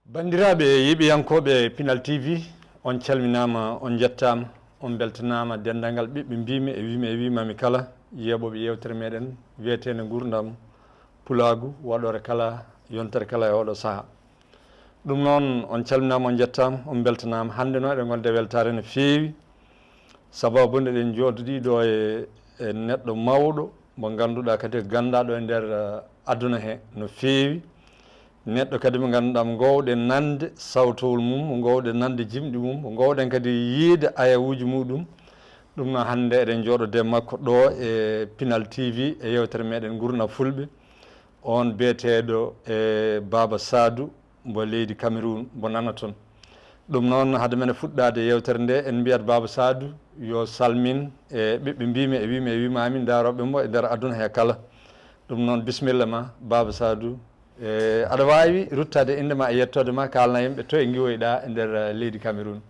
Bandiraɓe yiɓiyankoɓe Pinal TV on calminama, on jettama, on beltanama dendagal ɓiɓɓe mbimi e wimami kala yeɓoɓe yewtere meɗen wiyetene Nguurndam Pulagu waɗore kala yontere kala e oɗo saaha. Ɗum noon on calminama, on jettama, on beltanama. Hande no eɗen gonde weltare no feewi sababu nde ɗen jooɗoɗi ɗo e neɗɗo mawɗo mo ganduɗa kadi gandaɗo e nder aduna he no feewi. Neɗɗo kadi mo ganduɗa mo gowɗen nande sawtowol mum, mo gowɗen nande jimɗi mum, mo gowɗen kadi yiide ayawuji muɗum. Ɗum noon hande eɗen jooɗode makko ɗo e Pinal TV e yewtere meɗen Nguurndam Fulbe. On biyeteɗo e Baaba Saadu mbo leydi Cameroun mbo nana toon. Ɗum noon hade men fuɗɗade yewtere nde en mbiyat Baaba Saadu yo salmin e ɓiɓɓe mbimi e wimami daroɓe mo e nder aduna he kala. Ɗum noon bisimilla ma Baaba Saadu. Aɗa wawi ruttade indema e yettode ma, kalna yimɓe to e giwoyɗa e nder leydi Cameroun.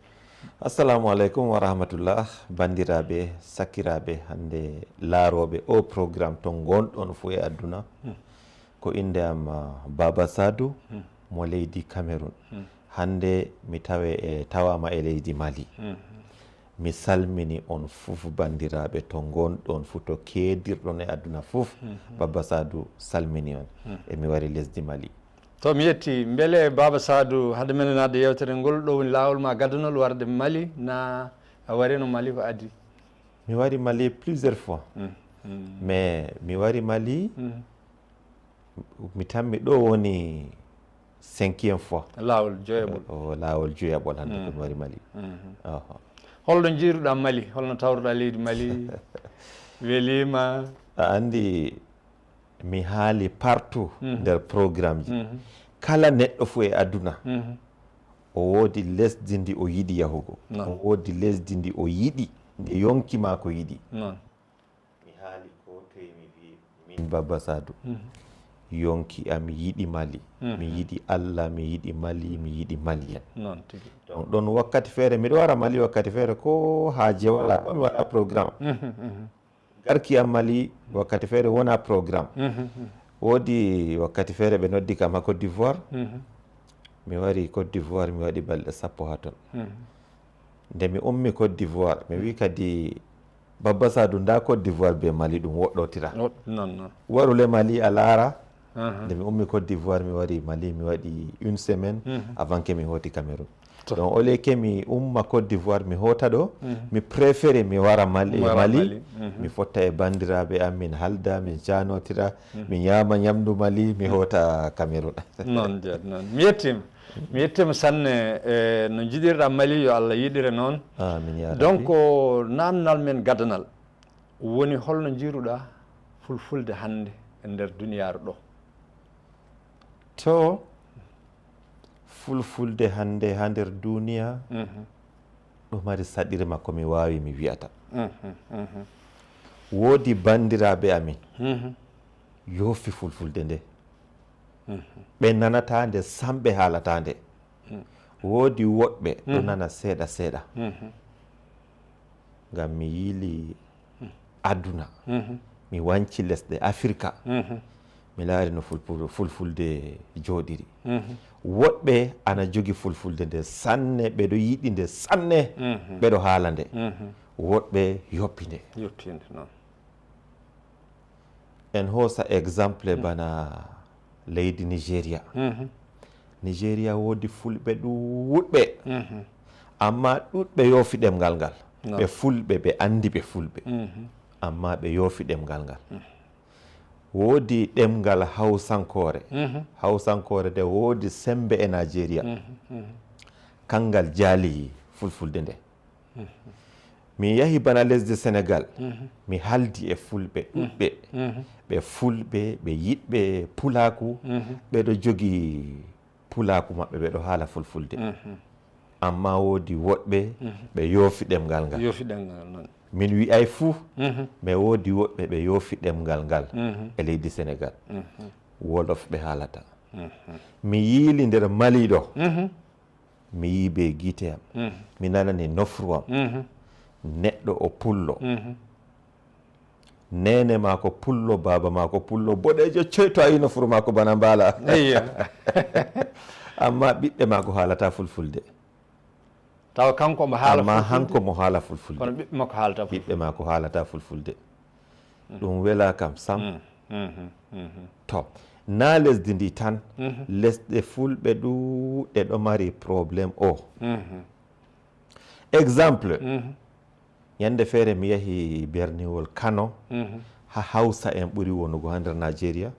Assalamu aleykum wa rahmatullah, bandiraɓe sakkiraɓe hande laaroɓe o programme to gonɗon fo e aduna. Ko inde am Baaba Saadu mo leydi Cameroun. Hande mi tawama e leydi Mali. Mi salmini on fof bandiraɓe to gonɗon fu to keedirɗon e aduna fof. Baaba Saadu salmini on e mi wari lesdi Mali. To mi yetti, beele Baaba Saadu hade men nade yewtere ngol ɗo woni lawol ma gadanol warde Mali, na a warino Mali ko adi? Mi wari Mali plusieurs fois. Mais mi wari Mali mi tammi ɗo woni 5e fois. Lawol joyaɓol. Lawol joyaɓol hande ko mi wari Mali. Holno jiiruɗa Mali, holno tawruɗa leydi Mali? Welima? A andi mi haali partout nder programme ji. Kala neɗɗo fo e aduna o woodi lesdi ndi o yiɗi yahugo, o woodi lesdi ndi o yiɗi nde yonki ma ko yiɗi. Mi haali ko toye mi wi min Baaba Saadu yonki am yiɗi Mali, mi yiɗi Allah, mi yiɗi Mali, mi yiɗi Malien. Donc ɗon wakkati feere miɗo wara Mali wakkati feere ko haaje wala mi waɗa programme. Garki am Mali wakkati feere wona programme. Woodi wakkati feere ɓe noddi kam ha Côte d'Ivoire. Mi wari Côte d'Ivoire mi waɗi balɗe 10 ha ton. Nde mi ummi Côte d'Ivoire mi wi kadi Baaba Saadu nda Côte d'Ivoire be Mali ɗum woɗɗotira. Warule Mali a laara. Nde mi ummi Côte d'Ivoire mi wari Mali mi waɗi 1 semaine avant que mi hoti Cameroun. Donc au lieu que mi umma Côte d'Ivoire mi hota ɗo, mi préféré mi wara Mali. Mi fotta e bandiraɓe am, min halda, min janotira, mi ñama ñamdu Mali, mi hota Cameroun. Non jeet noon mi yettima sanne no jiɗirɗa Mali yo Allah yiɗire noon. Donc namdal men gadanal woni holno jiiruɗa fulfulde hande e nder duniyaru ɗo? To fulfulde hande ha nder duniya ɗo mari saɗire makko mi wawi mi wiyata. Woodi bandiraɓe amin yoofi fulfulde nde, ɓe nanata nde sam ɓe haalata nde. Woodi woɗɓe ɗo nana seeɗa seeɗa. Ngam mi yiili aduna, mi wanci lesɗe Afrika, mi laari no fulfulde jooɗiri. Woɗɓe ana jogi fulfulde nde sanne, ɓeɗo yiɗi nde sanne, ɓeɗo haala nde. Woɗɓe yoppi nde. En hoosa exemple bana leydi Nigeria. Nigeria woodi fulɓe ɗuɗɓe, amma ɗuɗɓe yoofi ɗemgal ngal. Ɓe fulɓe, ɓe andi ɓe fulɓe, amma ɓe yoofi ɗemgal ngal. Woodi ɗemgal hawsankore. Hawsankore nde woodi sembe e Nigeria. Kangal jaali fulfulde nde. Mi yahi bana lesdi Sénégal, mi haldi e fulɓe ɗuɗɓe. Ɓe fulɓe, ɓe yiɗɓe pulaku, ɓeɗo jogi pulaku maɓɓe, ɓeɗo haala fulfulde. Amma woodi woɗɓe ɓe yoofi ɗemgal ngal. Min wi'ay fuu, mais woodi woɓɓe ɓe yoofi ɗemgal ngal e leydi Sénégal. Wolof ɓe haalata. Mi yiili nder Mali ɗo, mi yii be guite am, mi nanani nofru am. Neɗɗo o pullo, nene maako pullo, baaba maako pullo, boɗejo coy to a yi nofru maako bana mbaala. amma ɓiɓɓe ma ko haalata fulfulde taw kanko mo haala amma hanko mo haala fulfulde kono ɓiɓɓe makko haalata ɓiɓɓe ma ko haalata fulfulde ɗum wela kam sam to na lesdi ndi tan lesɗe fulɓe ɗuɗɗe ɗo mari probléme o exemple yande feere mi yahi berniwol Kano ha Hausa en ɓuri wonugo ha nder Nigeria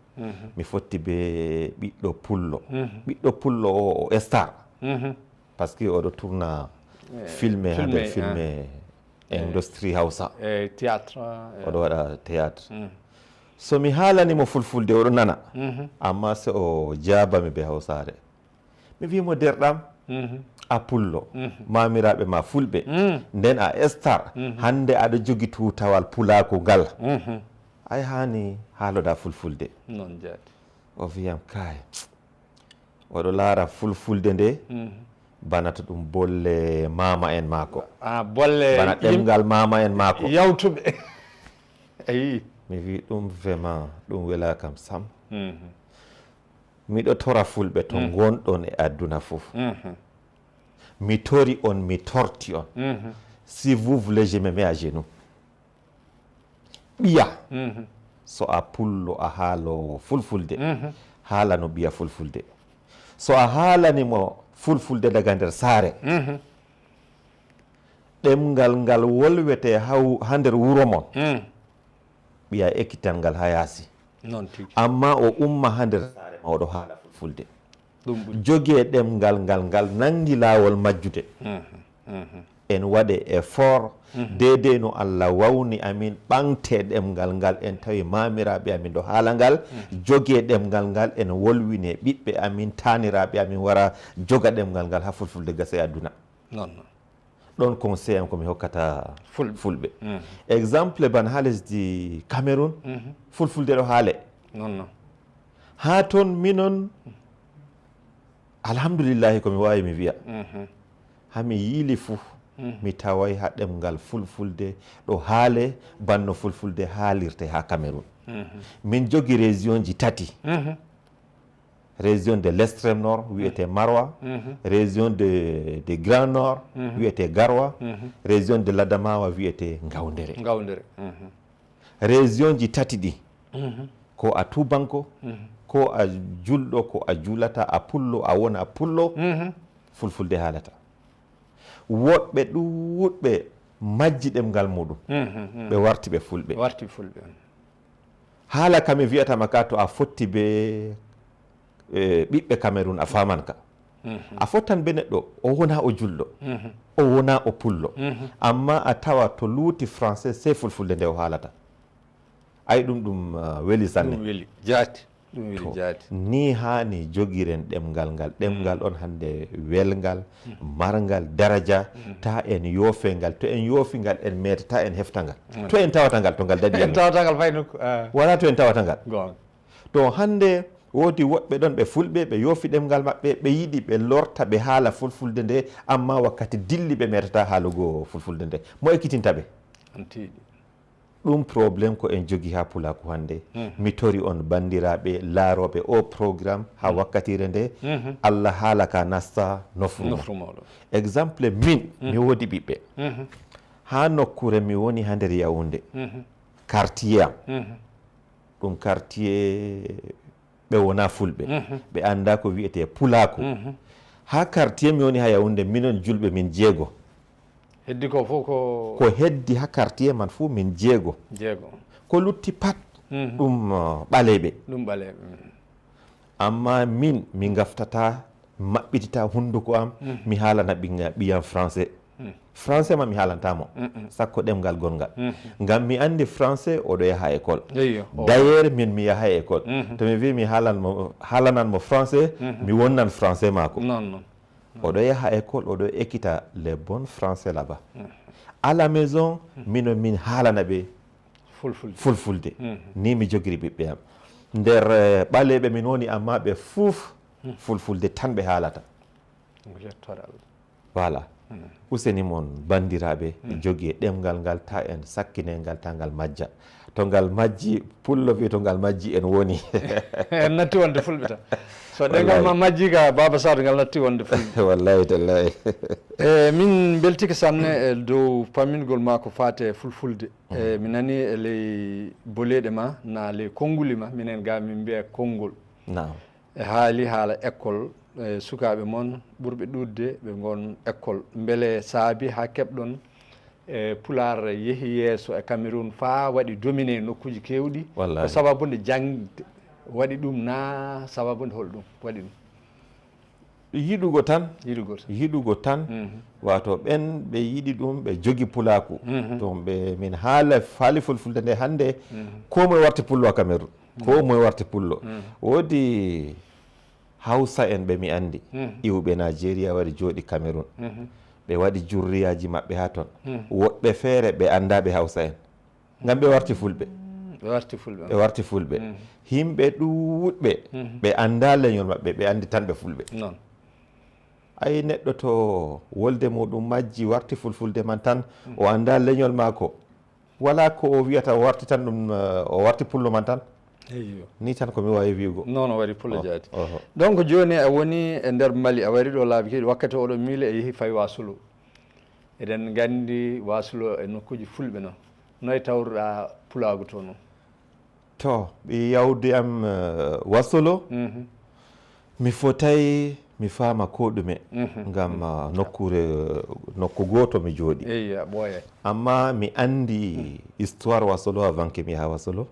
mi fotti be ɓiɗɗo pullo o star par ce que oɗo tourna filme ha nder filme industrie Hausa théâtre oɗo waɗa théâtre so mi haalanimo fulfulde oɗo nana amma se o jaabami be Hausare mi wimo derɗam a pullo mamiraɓe ma fulɓe nden a star hande aɗa jogi tutawal pulako ngal ay hani haaloɗa fulfulde non jaati o wiyam kay oɗo laara fulfulde nde bana to ɗum bolle mama en maako bolle bana ɗemgal mama en maako yawtuɓe ayi mi wi ɗum vraiment ɗum wela kam sam miɗo tora fulɓe to gonɗon e adduna fof mi tori on mi torti on si vous voulez je me mets à genoux ɓiya so a pullo a haalowo fulfulde haala no ɓiya fulfulde so a haalanimo fulfulde daga nder saare ɗemgal ngal wolwete ha nder wuro mon ɓiya ekkitan ngal ha yaasi amma o umma ha nder saare ma oɗo haala fulfulde jogee ɗemgal ngal nangi laawol majjude en waɗe effort deydey no Allah wawni amin ɓamte ɗemgal ngal en tawi mamiraɓe amin ɗo haala ngal jogee ɗemgal ngal en wolwine ɓiɓɓe amin taniraɓe amin wara joga ɗemgal ngal ha fulfulde gasa e aduna ɗon conseil am komi hokkata fulɓe exemple ban ha lesdi Cameroun fulfulde ɗo haale ha toon minon alhamdulillahi komi wawi mi wiya hami yiili fuu mi taway ha ɗemgal fulfulde ɗo haale banno fulfulde haalirte ha Cameroun min jogi région ji tati région de l'extrême nord wiyete Marwa région de grand nord wiyete Garwa région de l'Adamawa wiyete Nguurndere région ji tati ɗi ko a tubanko ko a julɗo ko a julata a pullo a wona pullo fulfulde haalata woɓɓe ɗuɗɓe majji ɗemgal muɗum ɓe warti ɓe fulɓe haala kami wiyatama ka to a fotti be ɓiɓɓe Cameroun a faman ka a fottan be neɗɗo o wona o julɗo o wona o pullo amma a tawa to luuti français sey fulfulde nde o haalata ay ɗum weli sanne ni hani jogiren ɗemgal ngal ɗemgal on hande welngal marngal daraja ta en yoofe ngal to en yoofi ngal en metata en hefta ngal to en tawata ngal to ngal daɗi en tawata ngal fay wala to en tawata ngal to hande woodi woɓɓe ɗon ɓe fulɓe ɓe yoofi ɗemgal maɓɓe ɓe yiɗi ɓe lorta ɓe haala fulfulde nde amma wakkati dilli ɓe metata haalugo fulfulde nde mo ekkitinta ɓe ɗum probléme ko en jogi ha Pulaku hande mi tori on bandiraɓe laaroɓe o programme ha wakkatire nde Allah haala ka nasta nofrumoɗo exemple min mi woodi ɓiɓɓe ha nokkure mi woni ha nder Yaoundé quartier am ɗum quartier ɓe wona fulɓe ɓe anda ko wiyete Pulaku ha quartier mi woni ha Yaoundé minon julɓe min jeego heddi ko fof ko heddi ha quartier man fuu min jeego ko lutti pat ɗum ɓaleɓe amma min mi gaftata maɓɓitita hunduko am mi haalana ɓiyam français ma mi haalantamo sakko ɗemgal gongal ngam mi andi français oɗo yaha école d'ailleurs min mi yaha école to mi wi mi haalananmo français mi wonnan français mako oɗo yaha école oɗo ekkita les bons français là-bas à la maison mino min haalana ɓe fulfulde ni mi jogiri ɓiɓɓe am nder ɓaleɓe min woni amma ɓe fouf fulfulde tan ɓe haalata voilà useni moon bandiraɓe jogui ɗemgal ngal ta en sakkine ngal ta ngal majja to ngal majji pullo wi to ngal majji en woni en natti wonde fulɓe tan so ɗengal ma majji ka Baaba Saadu ngal natti wonde fulɓe wallahi tallahi min beltike sanne e dow pammingol ma ko fate fulfulde mi nani e ley boleɗe ma na ley konnguli ma minen ga min mbiya konngol nam e haali haala école sukaɓe moon ɓurɓe ɗudde ɓe gon école beele saabi ha keɓɗon e pular yeehi yeeso e Cameroun fa waɗi dominé nokkuji kewɗi ko sababude jangde waɗi ɗum na sababude holɗum waɗi ɗum yiɗugo tan wato ɓen ɓe yiɗi ɗum ɓe jogi pulaku ton ɓe min haali fulfulde nde hannde ko moye warti pullo a Cameroun ko moye warti pullo woodi hawsa en ɓe mi andi iwɓe Nigeria waɗi jooɗi Cameroun ɓe waɗi jurriyaji maɓɓe ha toon woɓɓe feere ɓe andaɓe hawsa en ngam ɓe warti fulɓe ɓe warti fulɓe himɓe ɗuuɗɓe ɓe anda leñol maɓɓe ɓe andi tan ɓe fulɓe ayi neɗɗo to wolde muɗum majji warti fulfulde man tan o anda leñol maako wala ko o wiyata o warti tan ɗum o warti pullo man tan ni tan komi wawi wiugo non o waɗi pullo jaati donc joni a woni e nder Mali a wari ɗo laabi keeɗi wakkati oɗo miile e yeehi fayi Wasulo eɗen gandi Wasulo e nokkuji fulɓe noon noye tawruɗa pulagu to noon to ɓe yawde am Wasulo mi fotay mi faama ko ɗume ngam nokku goto mi jooɗi eyi a ɓooyay amma mi andi histoire Wasulo avant ke mi yaha Wasulo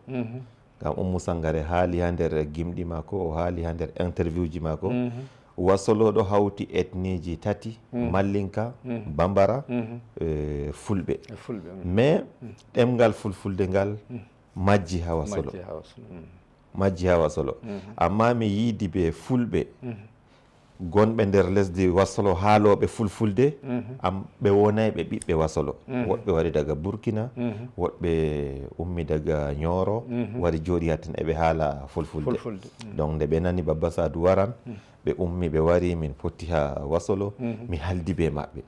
ngam Oumou Sangare haali ha nder gimɗi mako o haali ha nder interview ji mako Wasulo ɗo hawti ethnie ji tati Mallinka Bambara Fulɓe mais ɗemgal fulfulde ngal majji ha Wasulo majji ha Wasulo amma mi yiidi ɓe Fulɓe gonɓe nder lesdi Wasulo haaloɓe fulfulde am ɓe wonay ɓe ɓiɓɓe Wasulo woɓɓe wari daga Burkina woɓɓe ummi daga Nioro wari jooɗi hatten eɓe haala fulfulde donc nde ɓe nani Baba Saadu waran ɓe ummi ɓe wari min potti ha Wasulo mi haldi be maɓɓe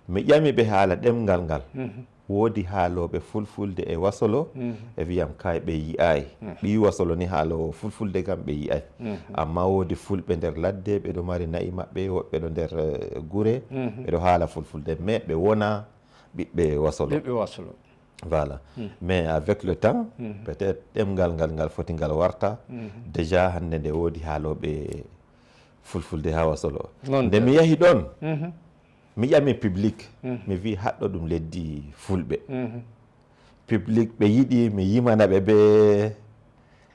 mi ƴami ɓe haala ɗemgal ngal woodi haaloɓe fulfulde e Wasulo e wiyam kay ɓe yi'ay ɓi Wasulo ni haalowo fulfulde kam ɓe yi'ay amma woodi fulɓe nder ladde ɓeɗo mari nayi maɓɓe woɓɓe ɗo nder gure ɓeɗo haala fulfulde mais ɓe wona ɓiɓɓe Wasulo voilà mais avec le temps peut être ɗemgal ngal foti ngal warta déjà hande nde woodi haaloɓe fulfulde ha Wasulo nde mi yahi ɗon mi ƴami public mi wi haɗɗo ɗum leddi fulɓe public ɓe yiɗi mi yimana ɓe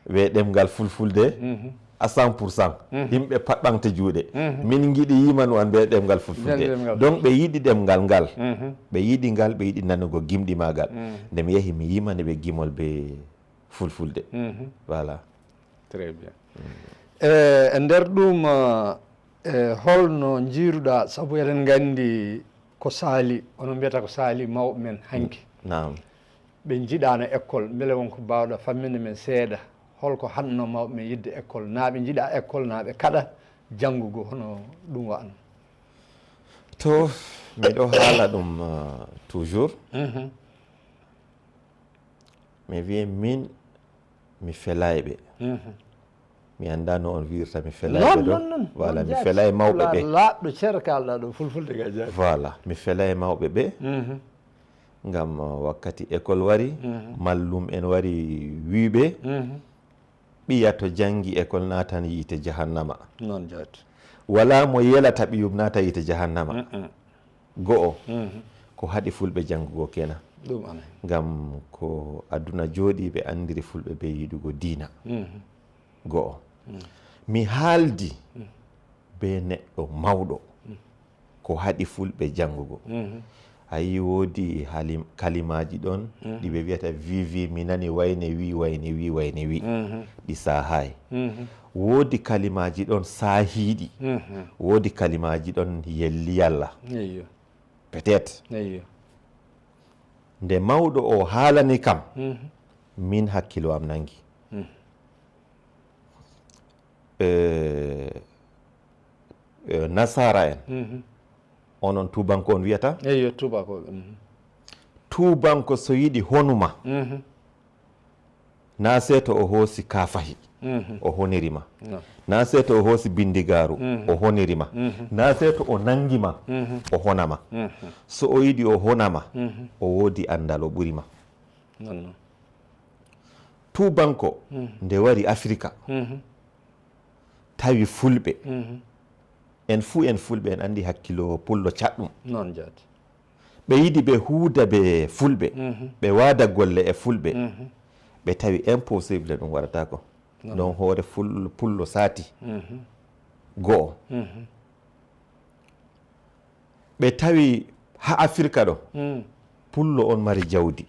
ɓe ɗemgal fulfulde à 100% yimɓe pat ɓamte juuɗe min giɗi yimanu an ɓe ɗemgal fulfulde donc ɓe yiɗi ɗemgal ngal ɓe yiɗi ngal ɓe yiɗi nanugo gimɗi magal nde mi yeehi mi yimani ɓe gimol be fulfulde voilà très bien e nder ɗum holno jiiruɗa saabu eɗen gandi ko saali onon mbiyata ko saali mawɓe men hanki nam ɓe jiiɗano école beele wonko mbawɗa famminde men seeɗa holko hanno mawɓe men yidde école na ɓe jiiɗa école na ɓe kaɗa janngugo hono ɗum wano to miɗo haala ɗum toujours mi wiye min mi felay ɓe mi anda no on wirta mi felayɓe ɗo voilà mi felay mawɓe ɓe laaɓɗo ceer kalɗa ɗo fulfulde ga jaati voilà mi felay mawɓe ɓe ngam wakkati école wari mallum en wari wiiɓe ɓiya to jangi école natan yiite jahannama noon jaati wala mo yelata ɓiyum nata yiite jahannama go'o ko haɗi fulɓe jangugo kenan ɗum ana ngam ko aduna jooɗi ɓe andiri fulɓe ɓe yiɗugo diina go'o mi haaldi be neɗɗo mawɗo ko haɗi fulɓe jangugo a yi woodi kalimaji ɗon ɗi ɓe wiyata vivi mi nani wayne wi ɗi sahay woodi kalimaji ɗon sahiɗi woodi kalimaji ɗon yelli Allah peut être nde mawɗo o haalani kam min hakkilo am nangi nasara en onon tubanko on wiyata eyo tubanko tubanko so yiɗi honuma na seeto o hoosi kafahi o honirima na seeto o hoosi bindigaru o honirima na seeto o nangima o honama so o yiɗi o honama o woodi andal o ɓurima tubanko nde wari africa tawi fulɓe en fulɓe en andi hakkilo pullo caɗɗum noon jaati ɓe yiɗi ɓe huuda ɓe fulɓe ɓe waada golle e fulɓe ɓe tawi impossible ɗum waɗata ko non hoore pullo saati go'o ɓe tawi ha africa ɗo pullo on mari jawdi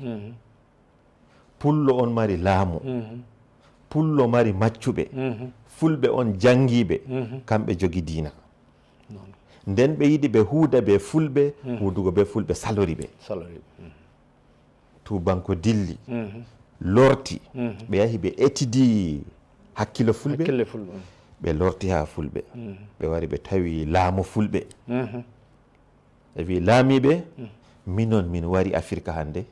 pullo on mari laamu pullo mari maccuɓe fulɓe on jangiɓe kamɓe jogi diina nden ɓe yiɗi ɓe huuda ɓe fulɓe huudugo ɓe fulɓe salori ɓe tubanko dilli lorti ɓe yahi ɓe etidi hakkilo fulɓe ɓe lorti ha fulɓe ɓe wari ɓe tawi laamu fulɓe ɓe wi laamiɓe minon min wari africa hannde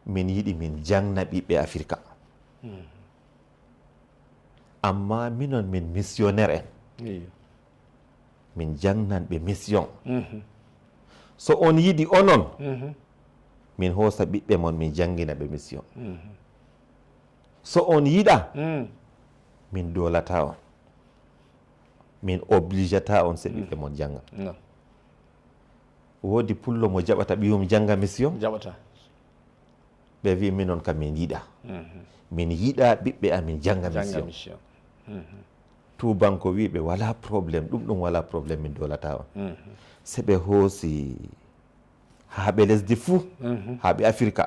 min yiɗi min jangna ɓiɓɓe africa amma minon min missionnaire en min jangnan ɓe mission so on yiɗi onon min hoosa ɓiɓɓe mon min jangina ɓe mission so on yiɗa min dolata on min obligata on se ɓiɓɓe mon janga woodi pullo mo jaɓata ɓiyum janga mission jaɓata ɓe wi minon kam min yiɗa min yiɗa ɓiɓɓe amin janga mission tubanko wi ɓe wala probléme ɗum wala probléme min dolata on se ɓe hoosi haaɓe lesdi fuu haaɓe africa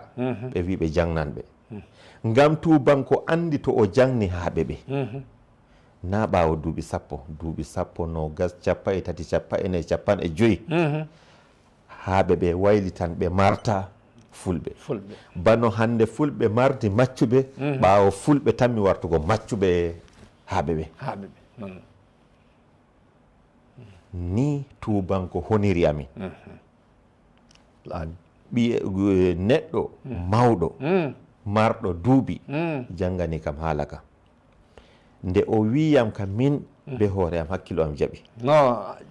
ɓe wi ɓe jangnan ɓe ngam tubanko andi to o jangni haaɓe ɓe na ɓaawo duuɓi sappo nogas 30 40 50 haaɓe ɓe waylitan ɓe marta fulɓe bano hande fulɓe mardi maccuɓe ɓaawo fulɓe tammi wartugo maccuɓe haaɓe ɓe ni tubanko honiri amin neɗɗo mawɗo marɗo duuɓi jangani kam haala ka nde o wiyam ka min be hoore am hakkilo am jaɓi no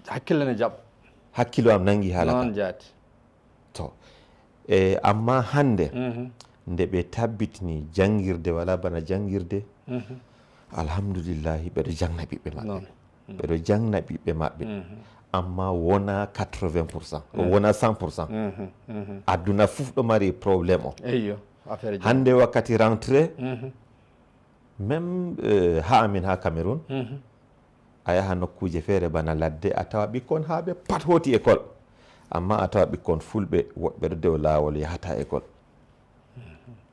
hakkille ne jaɓ hakkilo am nangi haala ka noon jaati to amma hande nde ɓe tabbitini jangirde wala bana jangirde alhamdulillahi ɓeɗo jangna ɓiɓɓe maɓɓe ɓeɗo jangna ɓiɓɓe maɓɓe amma wona 80% wona 100% aduna fof ɗo mari probléme o eyyo affaire hande wakkati rentré même ha amin ha Cameroun a yaha nokkuje feere bana ladde a tawa ɓikkon haaɓe pat hooti école amma a tawa ɓikkon fulɓe woɓɓe ɗo dow laawol yahata école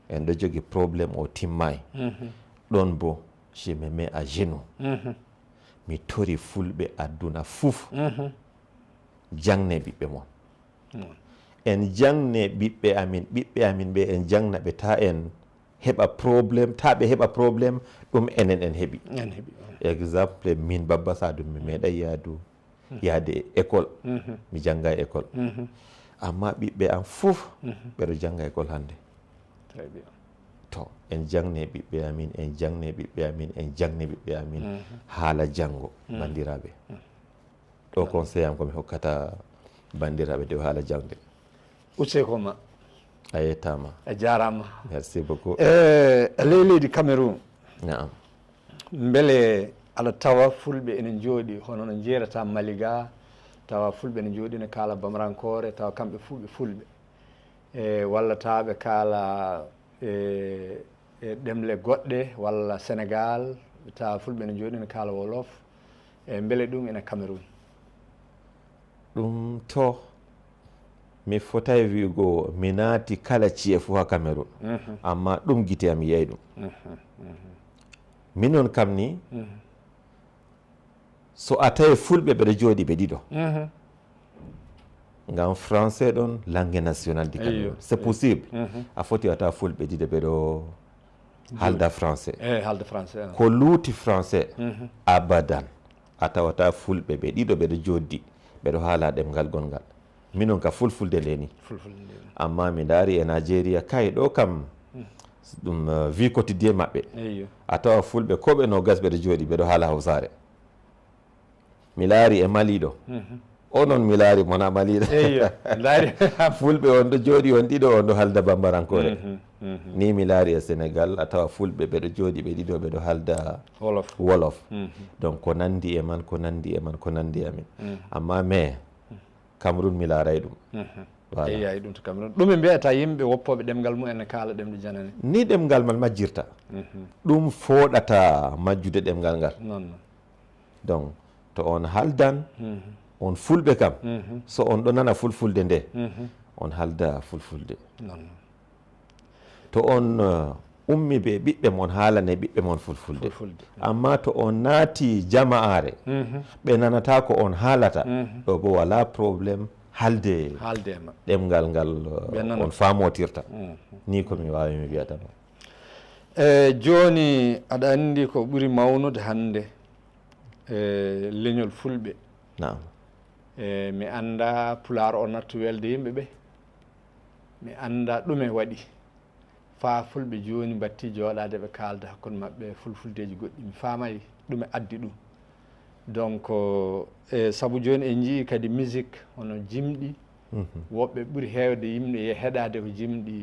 en ɗo jogi probléme o timmay ɗon bo je me mets à genoux mi tori fulɓe aduna fof jangne ɓiɓɓe mon en jangne ɓiɓɓe amin ɓe en jangna ɓe ta en heɓa probléme ta ɓe heɓa probléme ɗum enen en heɓi exemple min Babba Saadu mi meeɗay yaade école mi jangga école amma ɓiɓɓe am fof ɓeɗo jangga école hande to en jangne ɓiɓɓe amin en jangne ɓiɓɓe amin en jangne ɓiɓɓe amin haala janggo bandiraɓe ɗo conseil am komi hokkata bandiraɓe dow haala jangde useko ma a yettama a jarama merci beaucoup ley leydi Cameroun naam beele aɗa tawa fulɓe ene jooɗi hono no jeerata Maliga tawa fulɓe ne jooɗi ne kaala bamrankore tawa kamɓe fuu ɓe fulɓe walla tawa ɓe kaala ɗemle goɗɗe walla Sénégal tawa fulɓe ne jooɗi ne kaala wolof beele ɗum ene Cameroun ɗum to mi fotay wiigo mi naati kala ci'e fuu ha Cameroun amma ɗum gite am yiyay ɗum minon kam ni so a tawi fulɓe ɓeɗo jooɗi ɓe ɗiɗo ngam français ɗon langue nationale di Cameroun c'est possible a foti a tawa fulɓe ɗiɗo ɓeɗo halda français ko luuti français abadan a tawata fulɓe ɓe ɗiɗo ɓeɗo jooɗi ɓeɗo haala ɗemgal gongal minon ka fulfulde nde ni amma mi daari e Nigeria kay ɗo kam ɗum vie quotidien maɓɓe eyyo a tawa fulɓe ko ɓe nogas ɓeɗo jooɗi ɓeɗo haala hawsare mi laari e maliɗo onon mi laari mona maliɗo eyyo laari fulɓe on ɗo jooɗi on ɗiɗo on ɗo halda bambarankore ni mi laari e sénégal a tawa fulɓe ɓeɗo jooɗi ɓe ɗiɗo ɓeɗo halda wolof donc ko nandi e man ko nandi e man ko nandi e amin amma mais Cameroun mi laaray ɗum eyi ɗum to Cameroun ɗum ɓe mbiyata yimɓe woppoɓe ɗemgal mum ene kaala ɗemɗe janane ni ɗemgal mal majjirta ɗum fooɗata majjude ɗemgal ngal non donc to on haldan on fulɓe kam so on ɗo nana fulfulde nde on halda fulfulde non to on ummi ɓe ɓiɓɓe mon haalane ɓiɓɓe mon fulfulde amma to on naati jama'are ɓe nanata ko on haalata ɗo bo wala probléme halde ɗemgal ngal on faamotirta ni komi wawi mi wiyatama joni aɗa andi ko ɓuuri mawnude hande leñol fulɓe nam mi anda pular o nattu welde yimɓe ɓe mi anda ɗume waɗi fa fulɓe joni batti jooɗade ɓe kalda hakkude mabɓe fulfuldeji goɗɗi mi faamayi ɗume addi ɗum donc saabu joni en jii kadi musique hono jimɗi woɓɓe ɓuuri hewde yimɓe heɗade ko jimɗi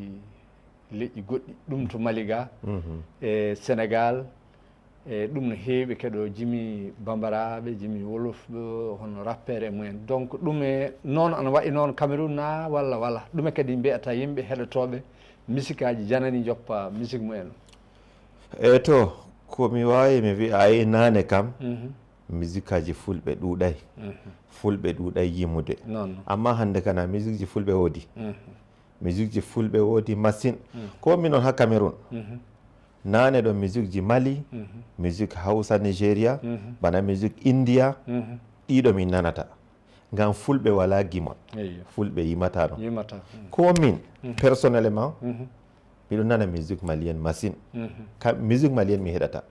leƴƴi goɗɗi ɗum to Mali ga e Sénégal e ɗum no heewi keɗo jimi bambaraɓe jimi wolofɓe hono rappere e mumen donc ɗum e noon ana wayi noon Cameroun na walla ɗume kadi mbiyata yimɓe heɗotoɓe musique aji janani joppa musique mumen e to komi wawi mi wiya ayi nane kam musique aji fulɓe ɗuuɗay fulɓe ɗuuɗay yimude amma hande kana musique ji fulɓe woodi musique ji fulɓe woodi machine ko minon ha Cameroun nane ɗo musique ji Mali musique Hausa Nigeria bana musique India ɗiɗo min nanata ngam fulɓe wala gimol fulɓe yimata ɗon ko min personnellement miɗo nana musique malienne machine musique malienne mi heɗata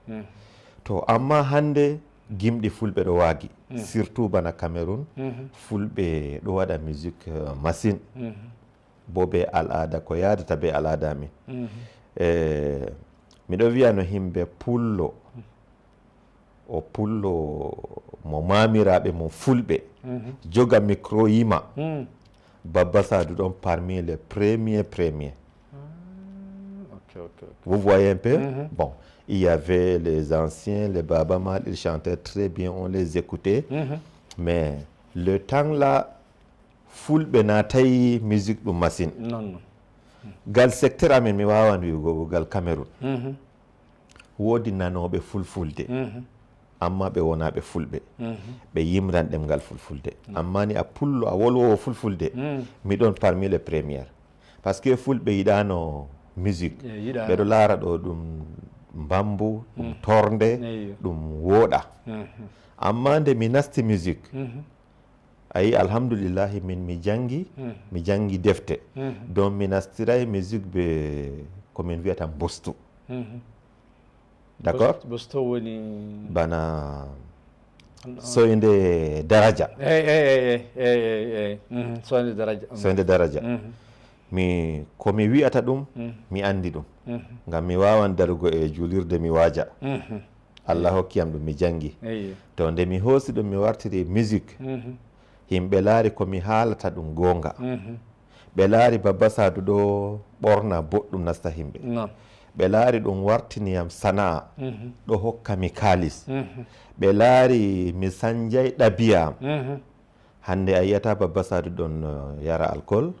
to amma hande gimɗi fulɓe ɗo waagi surtout bana Cameroun fulɓe ɗo waɗa musique machine bo be al'ada ko yadata be al'ada min miɗo wiya no himɓe pullo o pullo mo mamiraɓe mo fulɓe joga micro yima Baaba Saadu ɗon parmi les premiers vous voyez un peu bon il y avait les anciens les Baaba Mal ils chantaient très bien on les écoutait mais le temps là fulɓe natay musique ɗum machine gal secteur amen mi wawan wiugo gal Cameroun woodi nanoɓe fulfulde amma ɓe wonaɓe fulɓe ɓe yimran ɗemgal fulfulde amma ni a pullo a wolwowo fulfulde miɗon parmi les premières par ce que fulɓe yiɗano musique ɓeɗo laara ɗo ɗum mbambu ɗum torde ɗum wooɗa amma nde mi nasti musique ayi alhamdoulillahi min mi jangi defte donc mi nastiray musique ɓe komin wiyata bostu d'accord bosto woni bana soyde daraja soyde daraja mi komi wiyata ɗum mi andi ɗum ngam mi wawan darugo e julirde mi waaja Allah hokkiyam ɗum mi jangi to nde mi hoosi ɗum mi wartiri musique yimɓe laari komi haalata ɗum gonga ɓe laari Baaba Saadu ɗo ɓorna boɗɗum nasta himɓe ɓe laari ɗum wartiniyam sana'a ɗo hokkami kalis ɓe laari mi sanjay ɗabiyam hande a yiyata Baaba Saadu ɗon yara alcool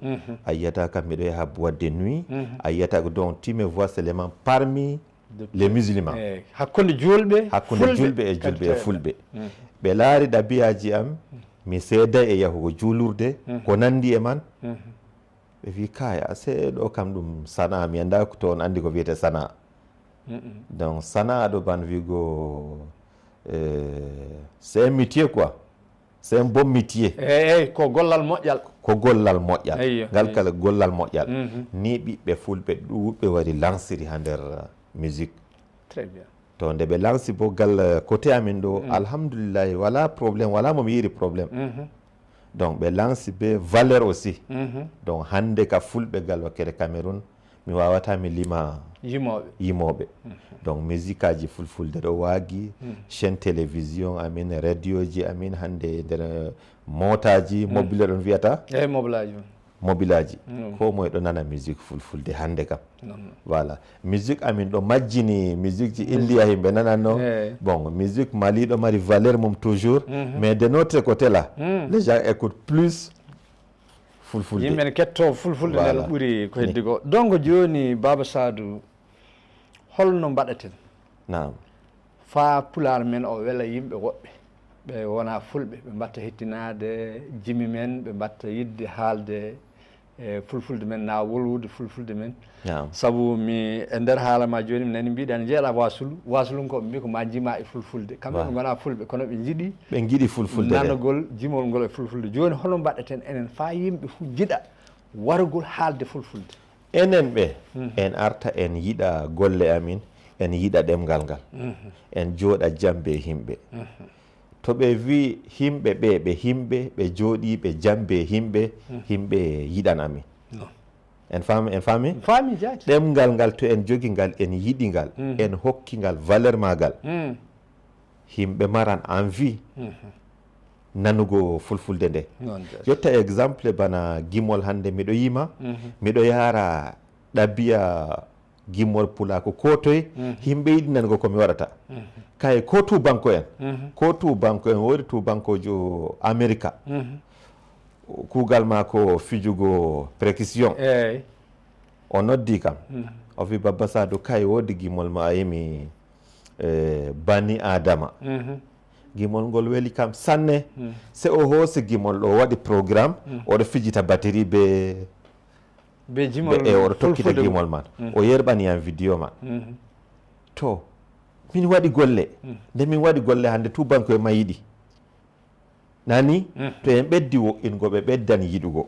a yiyata kam miɗo yaha boîte de nuit a yiyata donc tu me vois seulement parmi les musulmans hakkude julɓe e julɓe e fulɓe ɓe laari ɗabiyaji am mi seeday e yahugo juulurde ko nandi e man ɓe wi kaya ase ɗo kam ɗum sana'a mi anda ko to on andi ko wiyete sana'a donc sana'a ɗo ban wigo c'est un métier quoi c'est un bon métier ko gollal moƴƴal ngal kala gollal moƴƴal ni ɓiɓɓe fulɓe ɗuɓɓe wari lansiri ha nder musique très bien to nde ɓe lansi bo gal côté amin ɗo alhamdoulillahi wala probléme wala momi yiri probléme donc ɓe lansi be valeur aussi donc hande ka fulɓe gal wakkere Cameroun mi wawata mi lima yimoɓe donc musique aji fulfulde ɗo waagi chaine télévision amin radio ji amin hande nder motaji mobile ɗon wiyata mobile aji ko moye ɗo nana musique fulfulde hande kam voilà musique amin ɗo majjini musique ji india yimɓe nananno bon musique mali ɗo mari valeur mum toujours mais de notre côté là les gens écoutent plus fulfulde yimɓe ne ketto fulfulde nde no ɓuuri ko heddi ko donc joni Baba Saadu holno mbaɗaten nam fa pular men o wela yimɓe woɓɓe ɓe wona fulɓe ɓe mbatta hettinade jimi men ɓe mbatta yidde haalde e fulfulde men na wolwude fulfulde men saabu mi e nder haala ma joni mi nani mbiɗa ne jeeɗa wasulum ko ɓe mbi ko ma jima e fulfulde kamɓe ɓe gona fulɓe kono ɓe jiiɗi fulfulde nanogol jimol ngol e fulfulde joni hono mbaɗaten enen fa yimɓe fu jiɗa wargol haalde fulfulde enen ɓe en arta en yiɗa golle amin en yiɗa ɗemgal ngal en jooɗa jambe himɓe to ɓe wi himɓe ɓe himɓe ɓe jooɗi ɓe jambe himɓe yiɗan amin en faami jaati ɗemgal ngal to en jogi ngal en yiɗi ngal en hokki ngal valeur magal himɓe maran envie nanugo fulfulde nde yotta exemple bana gimol hande miɗo yima miɗo yara ɗabiya gimmol pulako ko toye himɓe yiɗi nanugo komi waɗata kay ko tubanko en wori tubankojo america kugal mako fijugo précision o noddi kam o wi Baba Saadu kay wodi gimol ma a yimi bani adama gimol ngol weli kam sanne se o hoosi gimol ɗo waɗi programme oɗo fijita batterie be oɗo tokkita gimol man o yerɓaniyam vidéo man to min waɗi golle nde min waɗi golle hande tubanko e ma yiɗi nani to en ɓeddi wo'ingo ɓe ɓeddan yiɗugo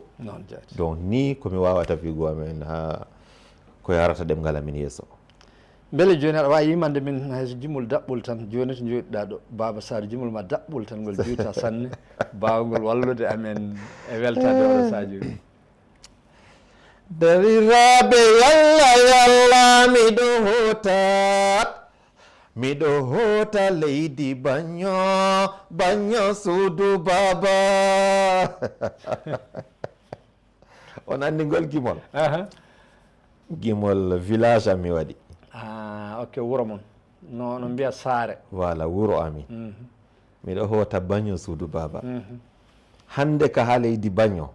donc ni komi wawata wigo amen ha ko yarata ɗemgal amin yeeso beele joni aɗa wawi yimande min hayso jimol daɓɓol tan joni to joɗiɗa ɗo Baba Saadu jimol ma daɓɓol tan ngol juuta sanne bawgol wallude amen e weltade oɗo sadio deriraɓe yalla miɗo hota leydi baño suudu Baaba on andi ngol gimol gimol village ami waɗi ok wuro mon no mbiya saare voilà wuro amin miɗo hota baño suudu Baaba hande ka ha leydi baño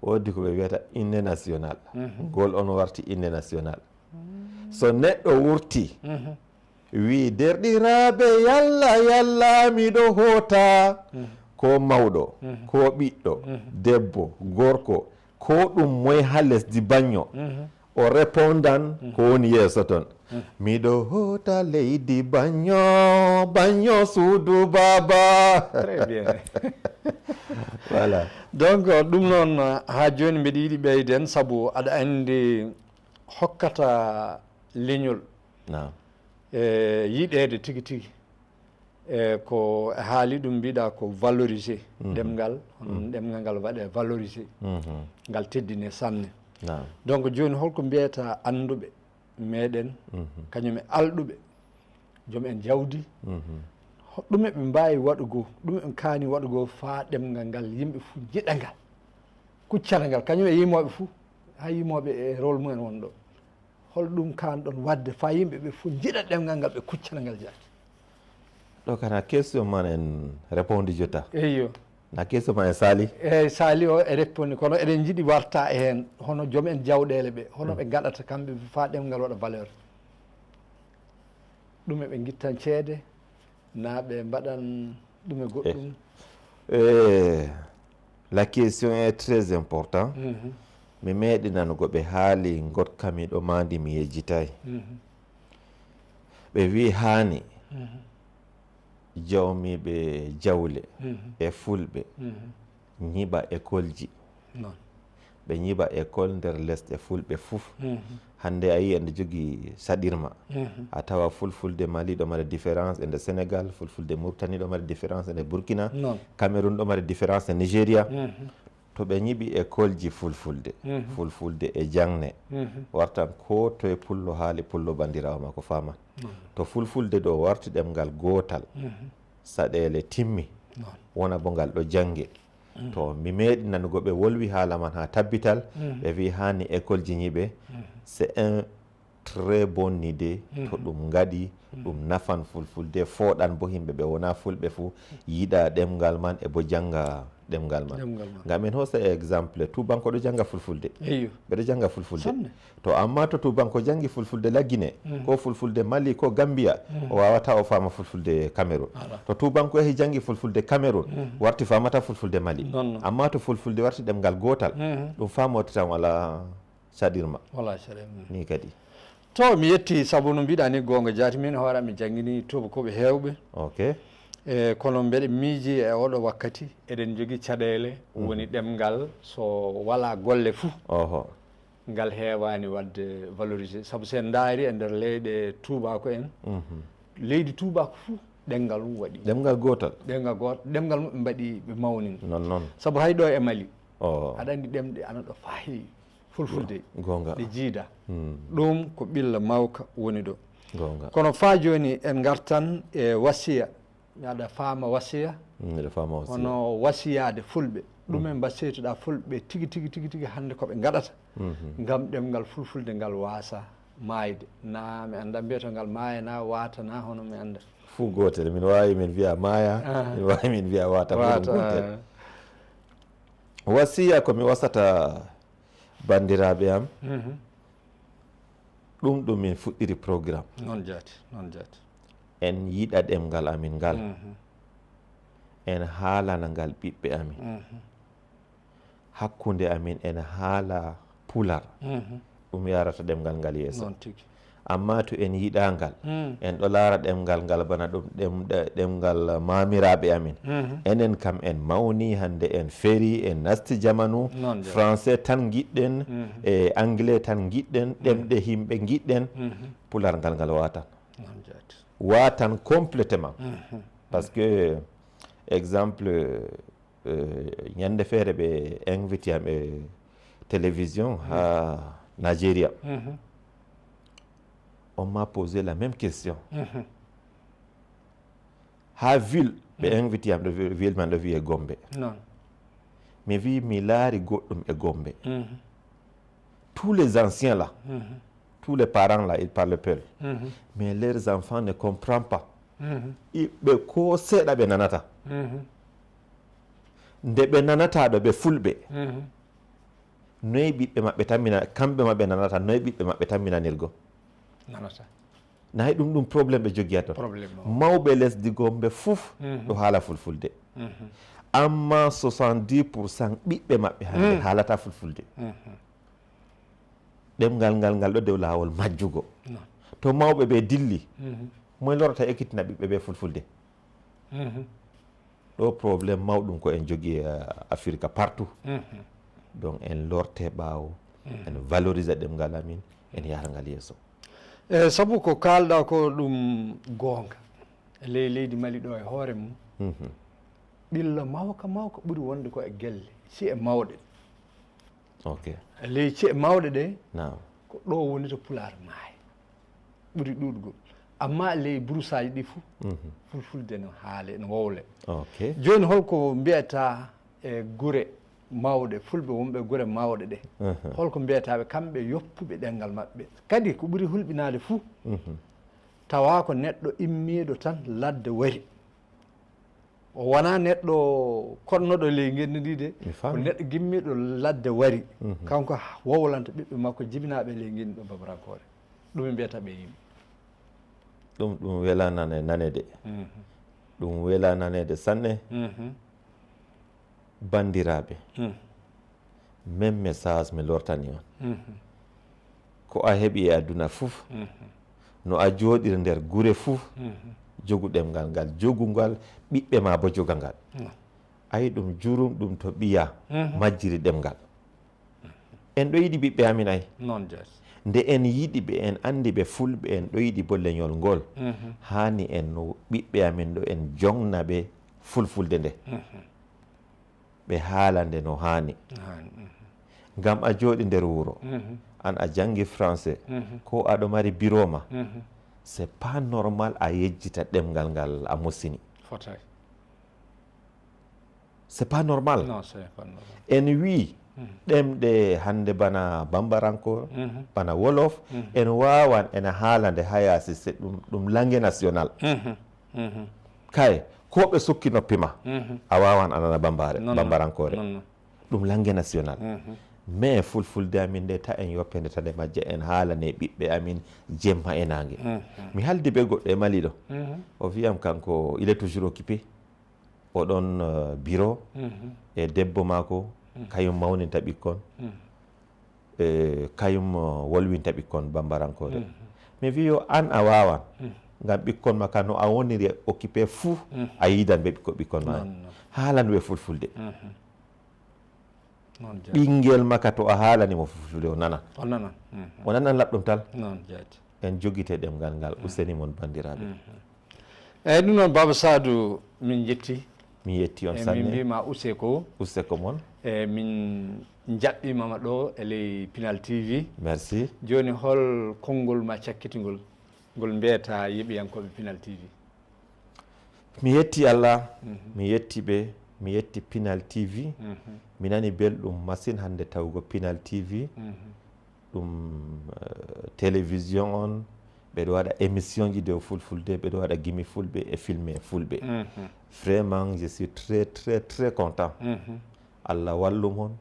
wodi ko ɓe wiyata hymne national ngol on warti hymne national so neɗɗo wurti wi derɗiraɓe yalla miɗo hota ko mawɗo ko ɓiɗɗo debbo gorko ko ɗum moye ha lesdi baño o répondan ko woni yeeso toon miɗo hota leydi baño suudu Baaba très bien voilà donc ɗum noon ha joni mbiɗa yiiɗi ɓeyden saabu aɗa andi hokkata leñol yiɗede tigui tigui ko haali ɗum mbiɗa ko valorisé ɗemgal ɗemgal ngal waɗe valorisé ngal teddine sanne donc joni holko mbiyata anduɓe meɗen kañum e alɗuɓe joom en jawdi ɗume ɓe mbawi waɗugo ɗume ɓe kaani waɗugo fa ɗemgal ngal yimɓe fo jiɗa ngal kuccana ngal kañum e yimoɓe fo ha yimoɓe e rôle mumen wonɗo holɗum kanɗon wadde fa yimɓeɓe fo jiɗa ɗemgal ngal ɓe kuccana ngal jaati ɗo kana question man en répondu jotta eyyo na question man en saali eyyi saali o e répondi kono eɗen jiiɗi warta e hen hono joom en jawɗele ɓe hono ɓe gaɗata kamɓe fa ɗemgal waɗa valeur ɗume ɓe guittan ceede na ɓe mbaɗan ɗume goɗɗum la question est très important mi meeɗi nanugo ɓe haali gotkami ɗo mandi mi yejjitay ɓe wi haani jawmiɓe jawle e fulɓe ñiɓa école ji ɓe ñiɓa école nder lesɗe fulɓe fof hande a yi ende jogui saɗirma a tawa fulfulde mali ɗo mari différence e nde sénégal fulfulde mauritanie ɗo mari différence e nde burkina cameroun ɗo mari différence e nigéria to ɓe ñiɓi école ji fulfulde fulfulde e jangne wartan ko toye pullo haali pullo bandirawo makko faman to fulfulde ɗo warti ɗemgal gotal saɗele timmi wona bo ngal ɗo jange to mi meeɗi nanugo ɓe wolwi haala man ha tabbital ɓe wi hani école ji ñiɓe c'est un très bonne idée to ɗum gaɗi ɗum nafan fulfulde fooɗan bo yimɓe ɓe wona fulɓe fuu yiɗa ɗemgal man e bo janga ɗemgal man ngam en hosa exemple tubanko ɗo janga fulfulde ɓeɗo janga fulfulde to amma to tubanko jangi fulfulde laggine ko fulfulde mali ko gambia o wawata o fama fulfulde cameroun to tubanko yahi jangi fulfulde cameroun warti famata fulfulde mali amma to fulfulde warti ɗemgal gotal ɗum famoti tan wala caɗirma ni kadi to mi yetti saabu no mbiɗa ni gonga jaati min hoore mi jangguini tubakoɓe hewɓe e kono mbeɗe miiji e oɗo wakkati eɗen jogui caɗele woni ɗemgal so wala golle fuu ngal heewani wadde valorisé saabu sen daari e nder leyɗe tubako en leydi tubako fuu ɗemgal mum waɗi ɗemgal gotal ɗemgal mum ɓe mbaɗi ɓe mawnin non saabu hay ɗo e Mali aɗa andi ɗemɗe ana ɗo fa heewi fulfulde ɗe jiida ɗum ko ɓilla mawka woni ɗo kono fa joni en gartan e wasiya mi aɗa faama wasiya hono wasiyade fulɓe ɗumen mbasiytoɗa fulɓe tigi tigi hannde koɓe gaɗata ngam ɗemgal fulfulde ngal waasa maayde na mi annda mbiyata ngal maaya na waata na hono mi annda fuu gotel min wawi min wiya maaya min wawi min wiya waata gotel wasiya komi wasata bandiraɓe am ɗum ɗum min fuɗɗiri programme noon jaati en yiɗa ɗemgal amin ngal en haalana ngal ɓiɓɓe amin hakkunde amin en haala pular ɗum yarata ɗemgal ngal yeeso amma to en yiɗangal en ɗo laara ɗemgal ngal bana ɗum ɗemgal mamiraɓe amin enen kam en mawni hande en feeri en nasti jamanu français tan giɗɗen e anglais tan giɗɗen ɗemɗe himɓe giɗɗen pular ngal ngal watan complétement par ce que exemple ñande feere ɓe invité am e télévision ha Nigeria on m'a posé la même question ha ville ɓe invité am ɗo ville man ɗo wiye Gombe mi wi mi laari goɗɗum e Gombe tous les anciens là tous les parents là ils parlent peul mais leurs enfants ne comprennent pas ɓe ko seeɗa ɓe nanata nde ɓe nanata ɗo ɓe fulɓe noyi ɓiɓɓe maɓɓe tammina kamɓe maɓɓe nanata noyi ɓiɓɓe maɓɓe tamminanirgo nayi ɗum probléme ɓe jogui ton mawɓe lesdi Gombe fof ɗo haala fulfulde amma 70% ɓiɓɓe maɓɓe hande haalata fulfulde ɗemgal ngal ɗo dow lawol majjugo to mawɓe ɓe dilli moye lorata ekkitina ɓiɓɓe ɓe fulfulde ɗo probléme mawɗum ko en jogui Afrique partout donc en lorte ɓaawo en valorise ɗemgal amin en yara ngal yeeso sabu ko kalɗa ko ɗum goonga e leydi Mali ɗo e hoore mum ɓilla mawka ɓuri wonde ko e gelle ci'e mawɗe e ley ci'e mawɗe ɗe ko ɗo woni to pular maayi ɓuri ɗuɗgol amma ley broussage ɗi fuu fulfulde no haale no wowle joni holko mbiyata e gure mawɗe fulɓe wonɓe gure mawɗe ɗe holko mbiyataɓe kamɓe yoppuɓe ɗemgal maɓɓe kadi ko ɓuri hulɓinade fuu tawa ko neɗɗo immiɗo tan ladde wari o wona neɗɗo konnoɗo ley ngenndi de ko neɗɗo gimmiɗo ladde wari kanko wowlanta ɓiɓɓe makko jibinaɓe ley ngenndi ɗo babarankore ɗum mbiyataɓe yimɓe ɗum welanane nanede ɗum wela nanede sanne bandiraɓe même message mi lortani on ko a heeɓi e aduna fof no a jooɗiri nder gure fof jogu ɗemgal ngal jogungal ɓiɓɓe ma bo joga ngal ayi ɗum jurum ɗum to ɓiya majjiri ɗemgal en ɗo yiɗi ɓiɓɓe amin ay nde en yiɗi ɓe en andi ɓe fulɓe en ɗo yiɗi bo leñol ngol hani en no ɓiɓɓe amin ɗo en jongna ɓe fulfulde nde ɓe haalande no haani ngam a jooɗi nder wuro an a jangi français ko aɗo mari bureau ma c'est pas normal a yejjita ɗemgal ngal a musini c'est pas normal en wi ɗemɗe hande bana bambaranko bana wolof en wawan ena haalande ha yaasi se ɗum langue national kay ko ɓe sukki noppi ma a wawan anana bambarankore ɗum langue national mais fulfulde amin nde ta en yoppede tade majje en haalane ɓiɓɓe amin jemma e nangue mi haldi ɓe goɗɗo e Mali ɗo o wiyam kanko il est toujours occupé oɗon bureau e debbo mako kayum mawninta ɓikkon kayum wolwinta ɓikkon bambarankore mi wi yo an a wawan ngam ɓikkon ma ka no a woniri occupé fou a yidan ɓe ɓikkon ma haalan we fulfulde ɓinguel maka to a haalanimo fulfulde o nanan o nanan laɓɗum tal en joguite ɗemgal ngal useni mon bandiraɓe eyyi ɗum noon Baba Saadu min jetti mi yetti on sanne min mbima useko mon e min jaɓɓimama ɗo e ley Pinal TV merci joni hol konngol ma cakkitigol ngol mbiyata yeɓiyankoɓe Pinal TV mi yetti Allah mi yetti ɓe mi yetti Pinal TV mi nani belɗum machine hande tawugo Pinal TV ɗum télévision on ɓeɗo waɗa émission ji dow fulfulde ɓeɗo waɗa gimi fulɓe e filmé fulɓe vraiment je suis très content Allah wallum on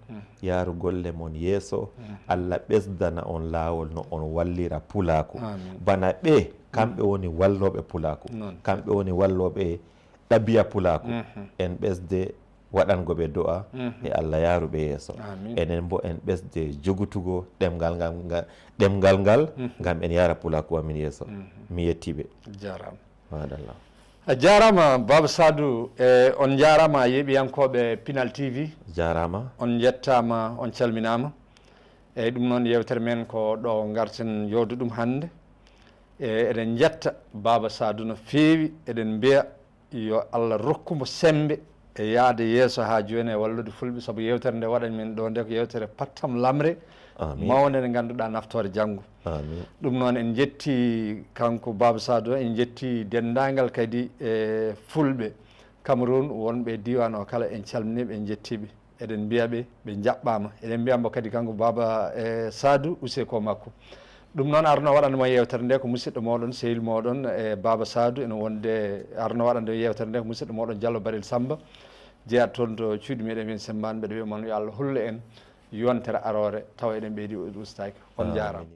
yaaru golle mon yeeso Allah ɓesdana on laawol no on wallira pulaku bana ɓe kamɓe woni walloɓe pulaku kamɓe woni walloɓe ɗabiya pulaku en ɓesde waɗangoɓe do'a e Allah yaaruɓe yeeso enen bo en ɓesde jogutugo ɗemgal ngal ngam en yara pulaku amin yeeso mi yettiɓe jarama madallah a jarama Baba Saadu e on jarama yeɓiyankoɓe Pinal TV jarama on jettama on calminama eyyi ɗum noon yewtere men ko ɗo garten yewde ɗum hande eɗen jetta Baba Saadu no feewi eɗen mbiya yo Allah rokkumo sembe e yaade yeeso ha joni e wallude fulɓe saabu yewtere nde waɗani men ɗo nde ko yewtere pattam lamre mawde nde ganduɗa naftore janggo ɗum noon en jetti kanko Baba Saadu en jetti dendagal kadi e fulɓe Cameroun wonɓe diwan o kala en calminiɓe en jettiɓe eɗen mbiyaɓe ɓe jaɓɓama eɗen mbiyamo kadi kanko Baba Saadu useko makko ɗum noon arno waɗanmo yewtere nde ko musidɗo moɗon sehil moɗon e Baba Saadu ene wonde arno waɗande yewtere nde ko musidɗo moɗon Diallo Barel Samba jeeyat toon to cuuɗi meɗen min sembani mbeɗa wiya moon yo Allah hulle en yontere arore tawa eɗen ɓeydi ustaki on jarama